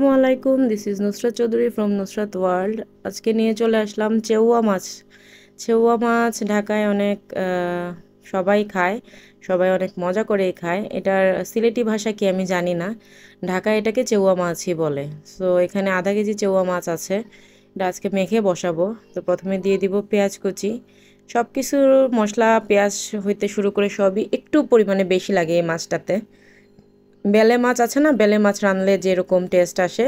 আসসালামাইকুম, this is Nusrat Chowdhury from Nusrat world. আজকে নিয়ে চলে আসলাম চেউয়া মাছ। চেউয়া মাছ ঢাকায় অনেক সবাই খায়, সবাই অনেক মজা করেই খায়। এটার সিলেটি ভাষা কি আমি জানি না, ঢাকায় এটাকে চেউয়া মাছই বলে। সো এখানে আধা কেজি চেউয়া মাছ আছে, এটা আজকে মেখে বসাবো। তো প্রথমে দিয়ে দিব পেঁয়াজ কুচি। সব কিছুর মশলা পেঁয়াজ হইতে শুরু করে সবই একটু পরিমাণে বেশি লাগে এই মাছটাতে। বেলে মাছ আছে না, বেলে মাছ রানলে যেরকম টেস্ট আসে,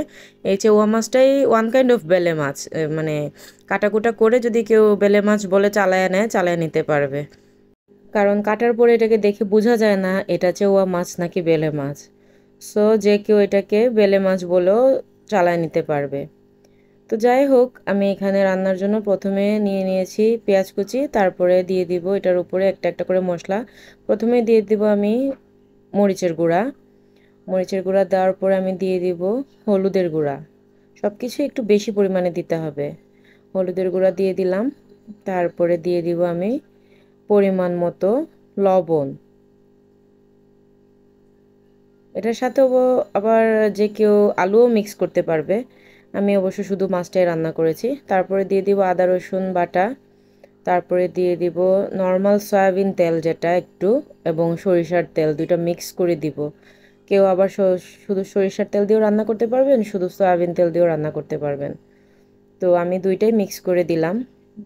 এই চেউয়া মাছটাই ওয়ান কাইন্ড অফ বেলে মাছ। মানে কাটাকুটা করে যদি কেউ বেলে মাছ বলে চালায় নেয়, চালায় নিতে পারবে। কারণ কাটার পরে এটাকে দেখে বোঝা যায় না এটা চেউয়া মাছ নাকি বেলে মাছ। সো যে কেউ এটাকে বেলে মাছ বলেও চালায় নিতে পারবে। তো যাই হোক, আমি এখানে রান্নার জন্য প্রথমে নিয়ে নিয়েছি পেঁয়াজ কুচি, তারপরে দিয়ে দিব এটার উপরে একটা একটা করে মশলা। প্রথমে দিয়ে দিব আমি মরিচের গুঁড়া। মরিচের গুঁড়া দেওয়ার পরে আমি দিয়ে দিব হলুদের গুঁড়া। সব কিছু একটু বেশি পরিমাণে দিতে হবে। হলুদের গুঁড়া দিয়ে দিলাম, তারপরে দিয়ে দিব আমি পরিমাণ মতো লবণ। এটার সাথেও আবার যে কেউ আলুও মিক্স করতে পারবে, আমি অবশ্য শুধু মাছটাই রান্না করেছি। তারপরে দিয়ে দিব আদা রসুন বাটা, তারপরে দিয়ে দিব নর্মাল সয়াবিন তেল যেটা একটু, এবং সরিষার তেল, দুইটা মিক্স করে দিব। কেউ আবার শুধু সরিষার তেল দিয়েও রান্না করতে পারবেন, শুধু সয়াবিন তেল দিয়েও রান্না করতে পারবেন। তো আমি দুইটাই মিক্স করে দিলাম।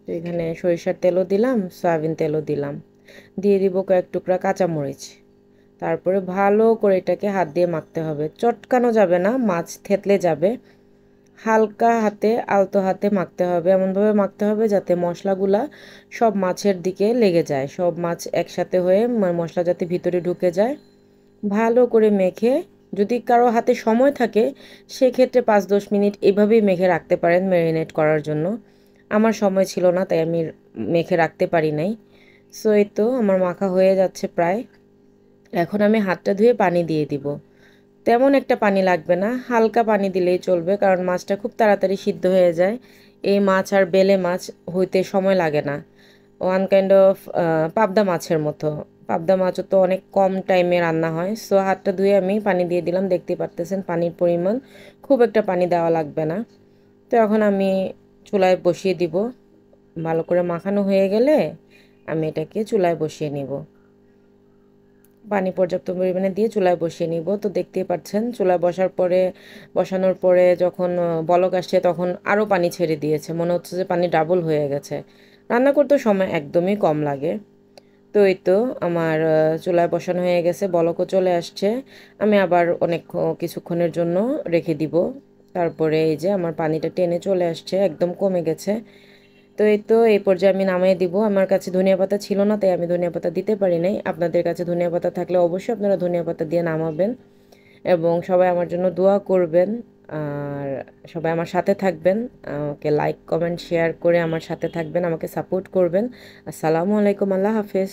তো এখানে সরিষার তেলও দিলাম, সয়াবিন তেলও দিলাম। দিয়ে দিব কয়েক টুকরা কাঁচামরিচ। তারপরে ভালো করে এটাকে হাত দিয়ে মাখতে হবে, চটকানো যাবে না, মাছ থেতলে যাবে। হালকা হাতে, আলতো হাতে মাখতে হবে, এমনভাবে মাখতে হবে যাতে মশলাগুলা সব মাছের দিকে লেগে যায়, সব মাছ একসাথে হয়ে মশলা যাতে ভিতরে ঢুকে যায়। ভালো করে মেখে, যদি কারো হাতে সময় থাকে সেক্ষেত্রে 5-10 মিনিট এভাবেই মেখে রাখতে পারেন ম্যারিনেট করার জন্য। আমার সময় ছিল না, তাই আমি মেখে রাখতে পারি নাই। সো এই তো আমার মাখা হয়ে যাচ্ছে প্রায়। এখন আমি হাতটা ধুয়ে পানি দিয়ে দিব। তেমন একটা পানি লাগবে না, হালকা পানি দিলেই চলবে, কারণ মাছটা খুব তাড়াতাড়ি সিদ্ধ হয়ে যায়। এই মাছ আর বেলে মাছ হইতে সময় লাগে না, ওয়ান কাইন্ড অফ পাবদা মাছের মতো। পাবদা মাছও তো অনেক কম টাইমে রান্না হয়। সো হাতটা ধুয়ে আমি পানি দিয়ে দিলাম, দেখতেই পারতেছেন পানির পরিমাণ খুব একটা পানি দেওয়া লাগবে না। তো এখন আমি চুলায় বসিয়ে দিব। ভালো করে মাখানো হয়ে গেলে আমি এটাকে চুলায় বসিয়ে নিব। পানি পর্যাপ্ত পরিমাণে দিয়ে চুলায় বসিয়ে নিব। তো দেখতেই পাচ্ছেন চুলায় বসানোর পরে যখন বলক আসছে তখন আরও পানি ছেড়ে দিয়েছে, মনে হচ্ছে যে পানি ডাবল হয়ে গেছে। রান্না করতে সময় একদমই কম লাগে। তো এই তো আমার চুলায় বসানো হয়ে গেছে, বলকও চলে আসছে। আমি আবার কিছুক্ষণের জন্য রেখে দিব। তারপরে এই যে আমার পানিটা টেনে চলে আসছে, একদম কমে গেছে। তো এই তো এই পর্যায়ে আমি নামিয়ে দিব। আমার কাছে ধনিয়া পাতা ছিল না, তাই আমি ধনিয়া পাতা দিতে পারি নাই। আপনাদের কাছে ধনিয়া পাতা থাকলে অবশ্যই আপনারা ধনিয়া পাতা দিয়ে নামাবেন। এবং সবাই আমার জন্য দোয়া করবেন, আর সবাই আমার সাথে থাকবেন। আমাকে লাইক কমেন্ট শেয়ার করে আমার সাথে থাকবেন, আমাকে সাপোর্ট করবেন। আসসালামু আলাইকুম, আল্লাহ হাফেজ।